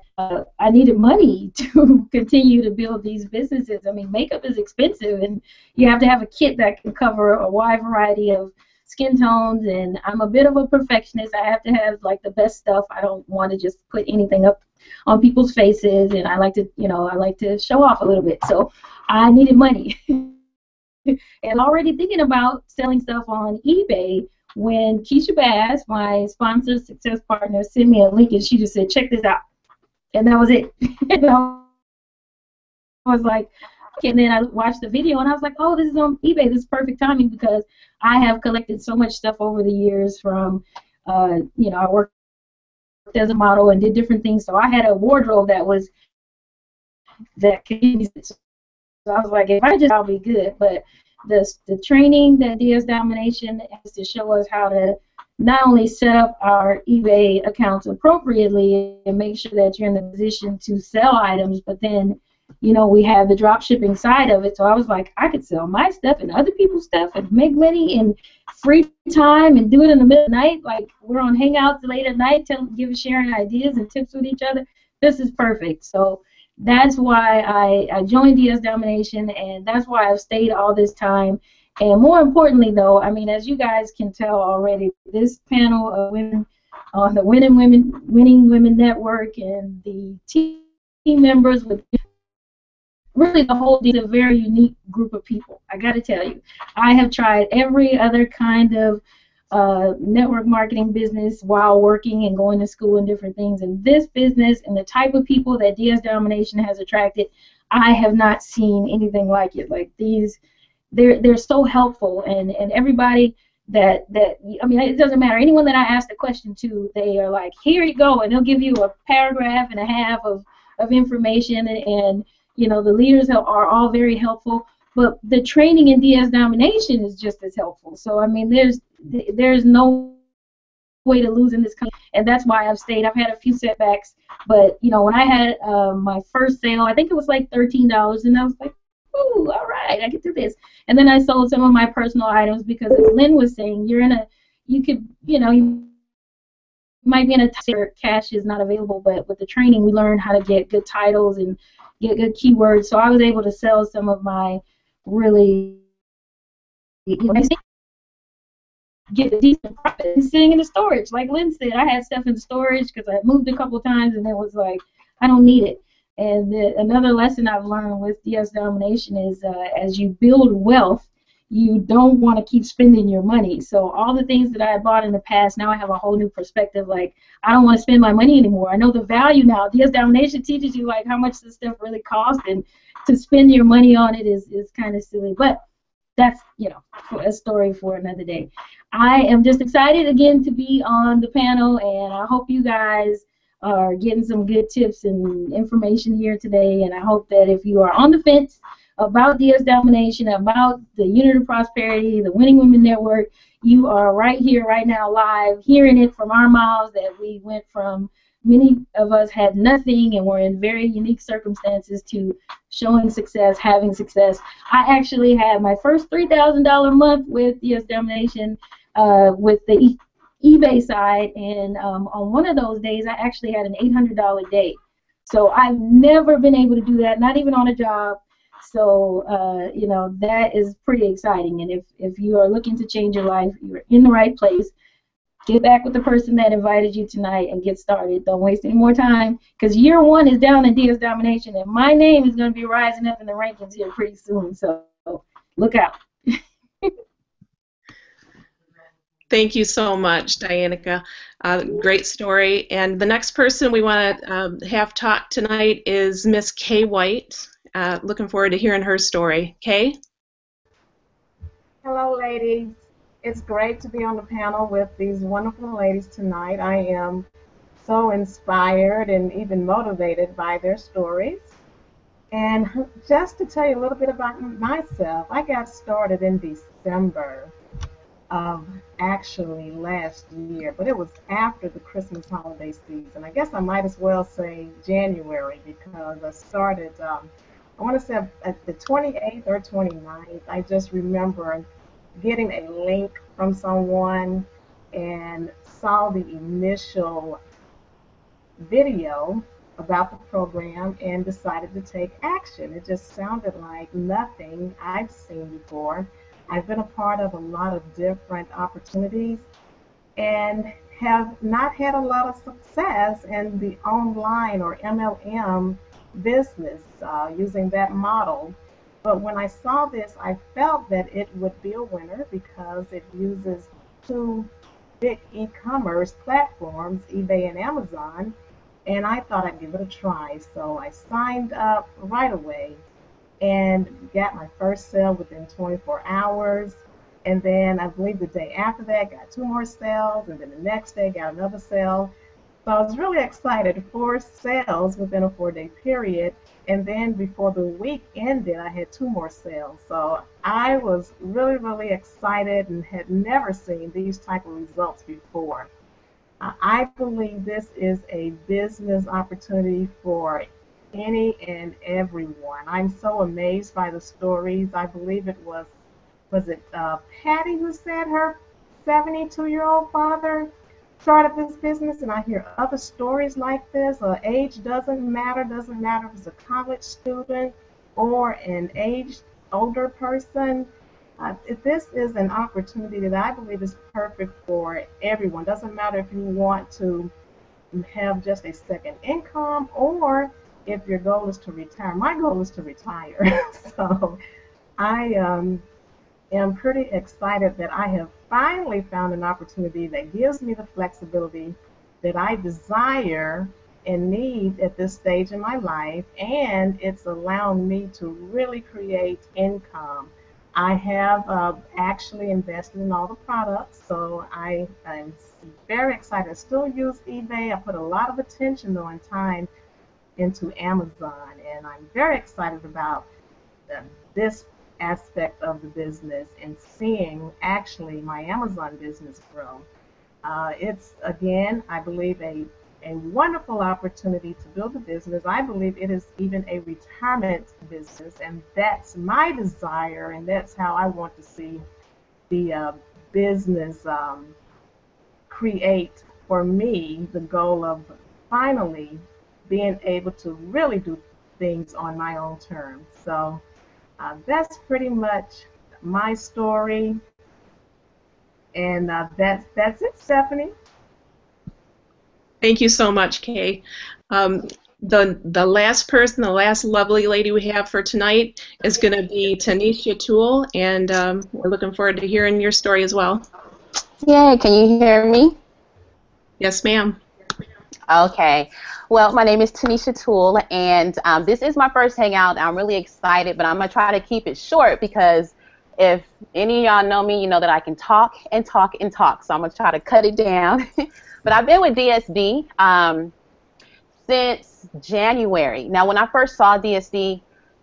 I needed money to continue to build these businesses. I mean, makeup is expensive, and you have to have a kit that can cover a wide variety of skin tones, and I'm a bit of a perfectionist. I have to have like the best stuff. I don't want to just put anything up on people's faces, and I like to, you know, I like to show off a little bit. So I needed money. And already thinking about selling stuff on eBay when Keisha Bass, my sponsor, success partner, sent me a link, and she just said, check this out. And that was it. And I was like, okay. And then I watched the video, and I was like, oh, this is on eBay. This is perfect timing because I have collected so much stuff over the years from, you know, I worked as a model and did different things. So I had a wardrobe that could give me. So I was like, if I just, I'll be good. But the training that DS Domination has to show us how to not only set up our eBay accounts appropriately and make sure that you're in the position to sell items, but then, you know, we have the drop shipping side of it. So I was like, I could sell my stuff and other people's stuff and make money in free time and do it in the middle of the night. Like, we're on Hangouts late at night, sharing ideas and tips with each other. This is perfect. So that's why I joined DS Domination, and that's why I've stayed all this time. And more importantly, though, I mean, as you guys can tell already, this panel of women on the Winning Women Network and the team members with really the whole is a very unique group of people. I got to tell you, I have tried every other kind of network marketing business while working and going to school and different things. And this business and the type of people that DS Domination has attracted, I have not seen anything like it. Like these, they're so helpful, and everybody that I mean, it doesn't matter. Anyone that I ask a question to, they are like, here you go, and they'll give you a paragraph and a half of information, and you know, the leaders are all very helpful. But the training in DS Domination is just as helpful. So I mean, there's no way to lose in this company, and that's why I've stayed. I've had a few setbacks, but you know, when I had my first sale, I think it was like $13, and I was like, ooh, all right, I can do this. And then I sold some of my personal items because, as Lynn was saying, you might be in a time where cash is not available, but with the training, we learned how to get good titles and get good keywords. So I was able to sell some of my really, get a decent profit sitting in the storage. Like Lynn said, I had stuff in storage because I moved a couple of times, and it was like, I don't need it. And another lesson I've learned with DS Domination is as you build wealth, you don't want to keep spending your money. So all the things that I had bought in the past, now I have a whole new perspective. Like, I don't want to spend my money anymore. I know the value now. DS Domination teaches you like how much this stuff really costs, and to spend your money on it is kind of silly. But that's, you know, a story for another day. I am just excited again to be on the panel, and I hope you guys are getting some good tips and information here today. And I hope that if you are on the fence about DS Domination, about the Unit of Prosperity, the Winning Women Network, you are right here, right now, live, hearing it from our mouths that we went from, many of us had nothing and were in very unique circumstances, to showing success, having success. I actually had my first $3,000 month with DS Domination with the eBay side, and on one of those days I actually had an $800 day. So I've never been able to do that, not even on a job. So you know, that is pretty exciting. And if you are looking to change your life, you're in the right place. Get back with the person that invited you tonight and get started. Don't waste any more time, because year one is down in DS Domination, and my name is going to be rising up in the rankings here pretty soon. So look out. Thank you so much, Dianica. Great story. And the next person we want to have talk tonight is Miss Kay White. Looking forward to hearing her story. Kay? Hello, ladies. It's great to be on the panel with these wonderful ladies tonight. I am so inspired and even motivated by their stories. And just to tell you a little bit about myself, I got started in December of actually last year, but it was after the Christmas holiday season. I guess I might as well say January because I started, I want to say at the 28th or 29th. I just remember getting a link from someone and saw the initial video about the program and decided to take action. It just sounded like nothing I've seen before. I've been a part of a lot of different opportunities and have not had a lot of success in the online or MLM business using that model. But when I saw this, I felt that it would be a winner because it uses two big e-commerce platforms, eBay and Amazon, and I thought I'd give it a try. So I signed up right away and got my first sale within 24 hours. And then I believe the day after that, got 2 more sales, and then the next day got another sale. So I was really excited, 4 sales within a 4-day period. And then before the week ended, I had 2 more sales. So I was really, really excited and had never seen these type of results before. I believe this is a business opportunity for any and everyone. I'm so amazed by the stories. I believe it was it Patty who said her 72-year-old father started this business, and I hear other stories like this. Age doesn't matter if it's a college student or an aged older person. This is an opportunity that I believe is perfect for everyone. Doesn't matter if you want to have just a second income or if your goal is to retire. My goal is to retire. So I am pretty excited that I have finally found an opportunity that gives me the flexibility that I desire and need at this stage in my life, and it's allowing me to really create income. I have actually invested in all the products, so I am very excited. I still use eBay. I put a lot of attention though and time into Amazon, and I'm very excited about this aspect of the business and seeing actually my Amazon business grow. It's, again, I believe a wonderful opportunity to build a business. I believe it is even a retirement business, and that's my desire, and that's how I want to see the business create for me the goal of finally being able to really do things on my own terms. So that's pretty much my story, and that's it, Stephanie. Thank you so much, Kay. The last person, the last lovely lady we have for tonight is going to be Tanisha Toole, and we're looking forward to hearing your story as well. Yay, can you hear me? Yes, ma'am. Okay. Well, my name is Tanisha Toole, and this is my first hangout. I'm really excited, but I'm going to try to keep it short because if any of y'all know me, you know that I can talk and talk and talk, so I'm going to try to cut it down. But I've been with DSD since January. Now, when I first saw DSD,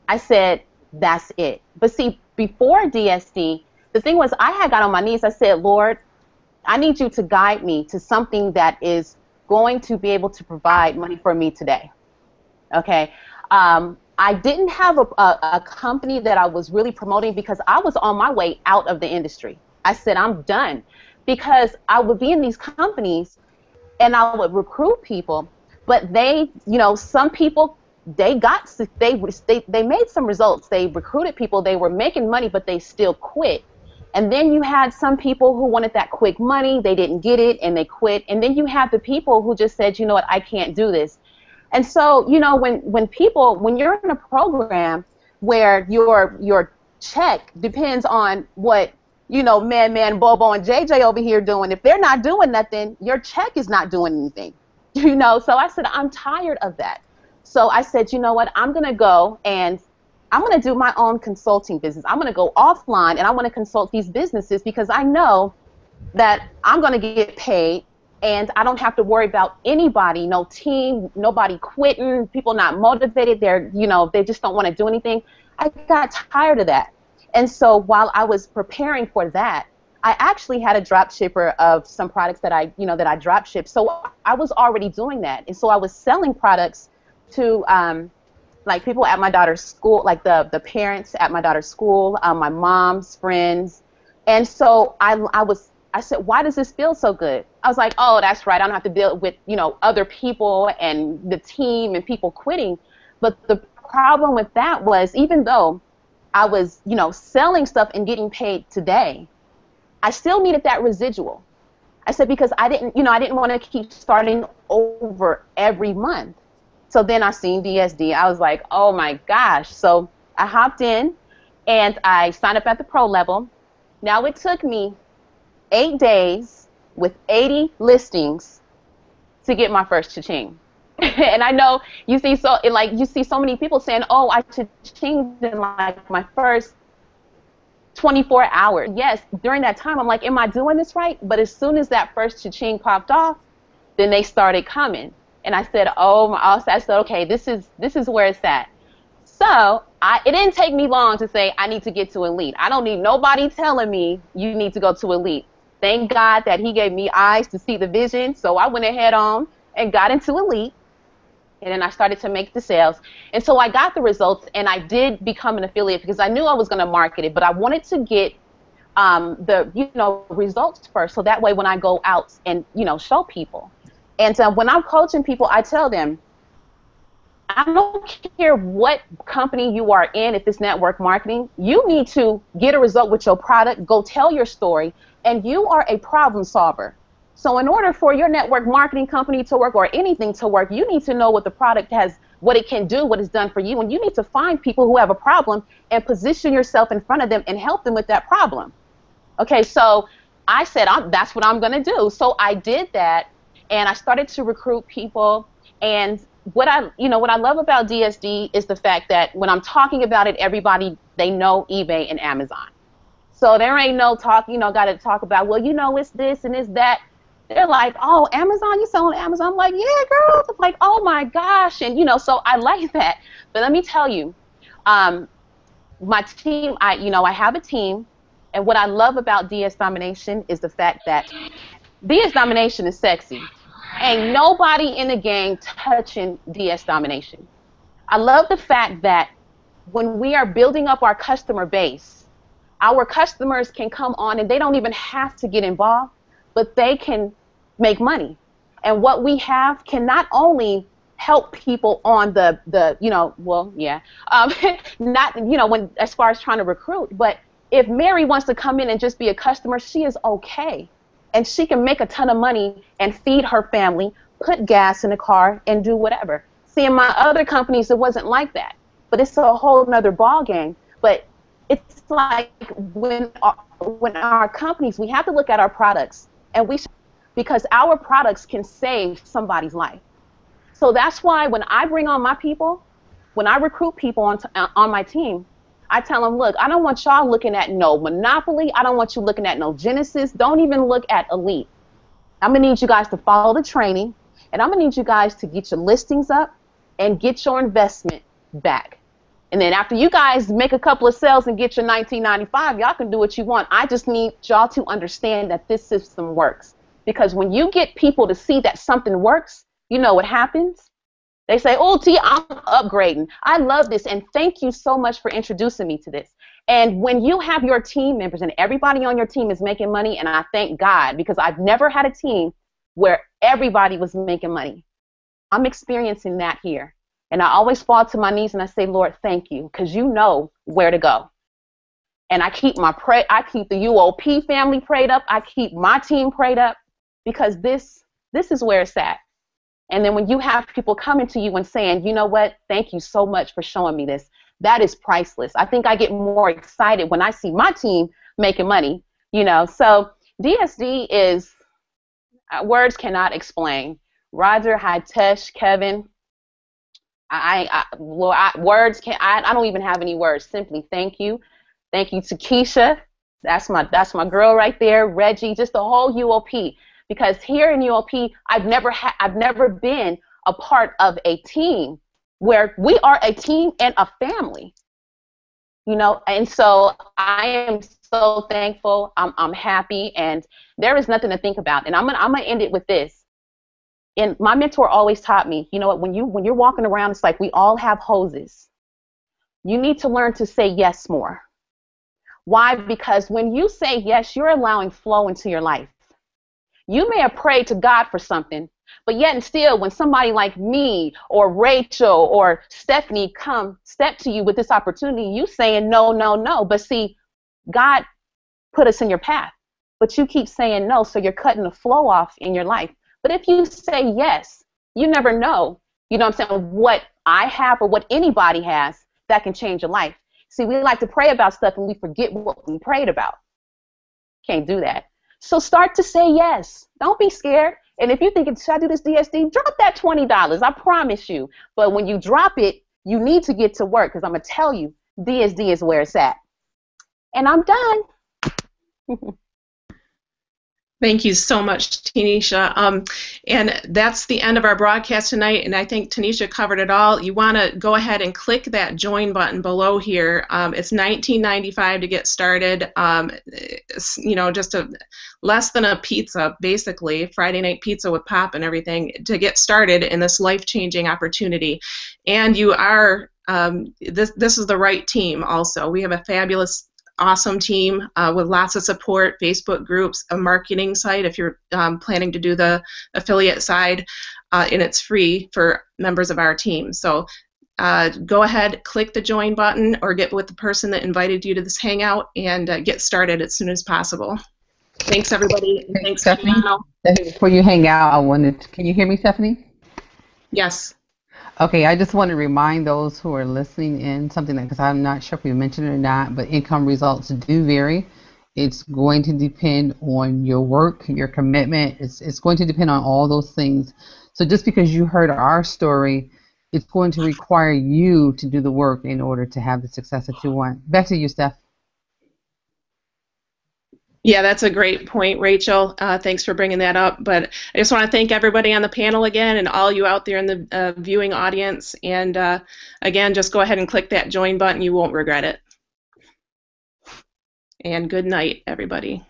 I said, that's it. But see, before DSD, the thing was I had got on my knees. I said, Lord, I need you to guide me to something that is going to be able to provide money for me today. Okay. I didn't have a company that I was really promoting because I was on my way out of the industry. I said, I'm done, because I would be in these companies and I would recruit people, but they, you know, some people, they made some results. They recruited people, they were making money, but they still quit. And then you had some people who wanted that quick money, they didn't get it, and they quit. And then you had the people who just said, you know what, I can't do this. And so, you know, when you're in a program where your check depends on what Man, Bobo, and JJ over here doing. If they're not doing nothing, your check is not doing anything. So I said, I'm tired of that. So I said, you know what? I'm going to go and I'm going to do my own consulting business. I'm going to go offline and I want to consult these businesses because I know that I'm going to get paid and I don't have to worry about anybody, no team, nobody quitting, people not motivated. They just don't want to do anything. I got tired of that. And so while I was preparing for that, I actually had a drop shipper of some products that I drop shipped. So I was already doing that. And so I was selling products to like people at my daughter's school, like the parents at my daughter's school, my mom's friends. And so I said, why does this feel so good? I was like, oh, that's right. I don't have to deal with, other people and the team and people quitting. But the problem with that was even though I was, selling stuff and getting paid today, I still needed that residual. I said, because I didn't want to keep starting over every month. So then I seen DSD. I was like, oh my gosh. So I hopped in and I signed up at the pro level. Now it took me 8 days with 80 listings to get my first cha-ching. And I know you see so many people saying, oh, I cha-chinged in like my first 24 hours. Yes, during that time, I'm like, am I doing this right? But as soon as that first cha-ching popped off, then they started coming. And I said, I said, okay, this is where it's at. So it didn't take me long to say I need to get to elite. I don't need nobody telling me you need to go to elite. Thank God that he gave me eyes to see the vision. So I went ahead on and got into elite. And then I started to make the sales. And so I got the results, and I did become an affiliate because I knew I was going to market it, but I wanted to get the results first. So that way when I go out and, show people. And when I'm coaching people, I tell them, I don't care what company you are in, if it's network marketing, you need to get a result with your product, go tell your story, and you are a problem solver. So in order for your network marketing company to work or anything to work, you need to know what the product has, what it can do, what it's done for you, and you need to find people who have a problem and position yourself in front of them and help them with that problem. Okay, so I said, that's what I'm going to do. So I did that, and I started to recruit people. And what I love about DSD is the fact that when I'm talking about it, everybody, they know eBay and Amazon. So there ain't no talk, got to talk about, well, it's this and it's that. They're like, oh, Amazon, you selling Amazon? I'm like, yeah, girl. It's like, oh my gosh. And, so I like that. But let me tell you, my team, I have a team. And what I love about DS Domination is the fact that DS Domination is sexy. Ain't nobody in the game touching DS Domination. I love the fact that when we are building up our customer base, our customers can come on and they don't even have to get involved, but they can make money. And what we have can not only help people on when as far as trying to recruit, but if Mary wants to come in and just be a customer, she is okay. And she can make a ton of money and feed her family, put gas in the car, and do whatever. See, in my other companies, it wasn't like that. But it's a whole nother ball game. But it's like when our companies, we have to look at our products, and because our products can save somebody's life. So that's why when I bring on my people, when I recruit people on my team, I tell them, look, I don't want y'all looking at no Monopoly. I don't want you looking at no Genesis. Don't even look at Elite. I'm going to need you guys to follow the training, and I'm going to need you guys to get your listings up and get your investment back. And then after you guys make a couple of sales and get your $19.95, y'all can do what you want. I just need y'all to understand that this system works. Because when you get people to see that something works, you know what happens? They say, oh, T, I'm upgrading. I love this, and thank you so much for introducing me to this. And when you have your team members and everybody on your team is making money, and I thank God, because I've never had a team where everybody was making money. I'm experiencing that here. And I always fall to my knees and I say, Lord, thank you, because you know where to go. And I keep the UOP family prayed up. I keep my team prayed up, because this is where it's at. And then when you have people coming to you and saying, you know what, thank you so much for showing me this, that is priceless. I think I get more excited when I see my team making money You know, so DSD is words cannot explain. Roger, Hitesh, Kevin, words can I don't even have any words. Simply thank you. Thank you to Keisha. That's my girl right there. Reggie, just the whole UOP. Because here in UOP, I've never been a part of a team where we are a team and a family. You know, and so I am so thankful. I'm happy, and there is nothing to think about. And I'm gonna end it with this. And my mentor always taught me, you know what, when you're walking around, it's like we all have hoses. You need to learn to say yes more. Why? Because when you say yes, you're allowing flow into your life. You may have prayed to God for something, but yet and still, when somebody like me or Rachel or Stephanie step to you with this opportunity, you saying no, no, no. But see, God put us in your path, but you keep saying no, so you're cutting the flow off in your life. But if you say yes, you never know, you know what I'm saying, what I have or what anybody has that can change your life. See, we like to pray about stuff and we forget what we prayed about. Can't do that. So start to say yes. Don't be scared. And if you think, should I do this DSD? Drop that $20. I promise you. But when you drop it, you need to get to work, because I'm going to tell you, DSD is where it's at. And I'm done. Thank you so much, Tanisha. And that's the end of our broadcast tonight, and I think Tanisha covered it all. You want to go ahead and click that join button below here. It's $19.95 to get started. You know, just less than a pizza, basically, Friday night pizza with pop and everything, to get started in this life-changing opportunity. And you are, this is the right team also. We have a fabulous, awesome team with lots of support, Facebook groups, a marketing site if you're planning to do the affiliate side, and it's free for members of our team. So go ahead, click the join button, or get with the person that invited you to this hangout, and get started as soon as possible. Thanks, everybody. And thanks, Stephanie. Keanu. Before you hang out, can you hear me, Stephanie? Yes. Okay, I just want to remind those who are listening in something that, because I'm not sure if we mentioned it or not, but income results do vary. It's going to depend on your work, your commitment. It's going to depend on all those things. So just because you heard our story, it's going to require you to do the work in order to have the success that you want. Back to you, Steph. Yeah, that's a great point, Rachel. Thanks for bringing that up. But I just want to thank everybody on the panel again, and all you out there in the viewing audience. And again, just go ahead and click that join button. You won't regret it. And good night, everybody.